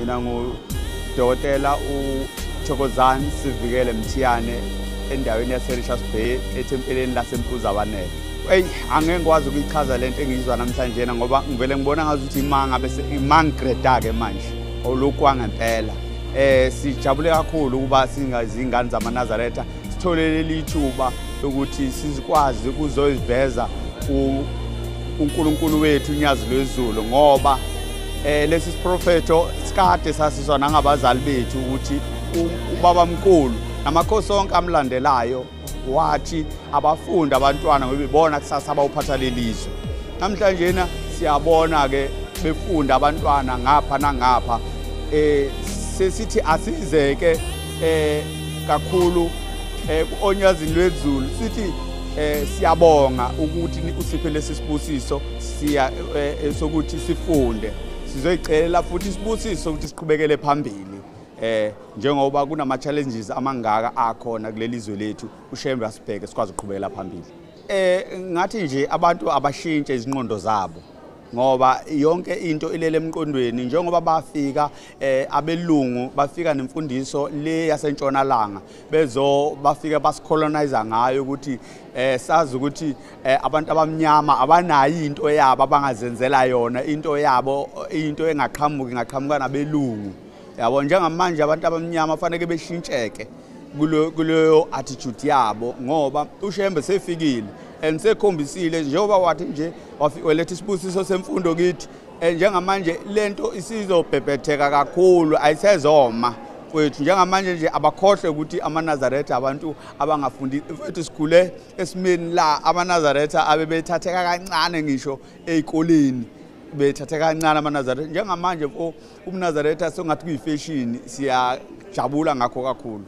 Mina nguDokotela uThokozani Sivikele Mthiyane endaweni yaseRichards Bay ethempelini laseMpuzawanele. Angeke ngikwazi ukuyichaza lento engiyizwa namhlanje ngoba ngivele ngibona ngazuthi imanga bese imangreda ke manje olukwa ngempela. Sijabule kakhulu ukuba singazingane zamaNazaretha sitholele lithuba ukuthi sizikwazi ukuzoyiveza uNkulunkulu wethu unyazi lwezulu ngoba lesi siprofeto sikade sasizwa nangabazali bethu ukuthi ubabamkhulu namakhosi onke amlandelayo wathi abafundi abantwana ngoba ibona kusasa abawuphatha lelizwe. Namhlanje siyabona ke befunda abantwana ngapha nangapha sesithi asizeke kakhulu onyazini lwezulu sithi siyabonga ukuthi usiphe lesi sibusiso siya sokuthi sifunde sizoyicelela futhi isibusiso ukuthi siqhubekele phambili njengoba kunama challenges amangaka akhona kulelizwe lethu uShembe asibheke sikwazi ukuqhubekela phambili. Ngathi nje abantu abashintshe izinqondo zabo ngoba yonke into ilele emqondweni njengoba bafika abelungu bafika nemfundiso le yasentshonalanga bafika basicolonize ngayo ukuthi sazi ukuthi abantu abamnyama abanayo into yabo abangazenzela yona into yabo into engaqhamuka nabelungu. Yabo njengamanje abantu abamnyama fanele beshintsheke kuleyo attitude yabo ngoba uShembe sefikile and sekhombisile njengoba wathi nje waletha isibusiso semfundo kithi njengamanje lento isizobhebhetheka kakhulu ayisezoma kwethu njengamanje nje abakhohle ukuthi amaNazaretha abantu abangafundi mfethu sikhule esimeni la amaNazaretha abebethatheka kancane ngisho ezikoleni bethatheka kancane amaNazaretha njengamanje umNazaretha songathi kuyifashion siyajabula ngakho kakhulu.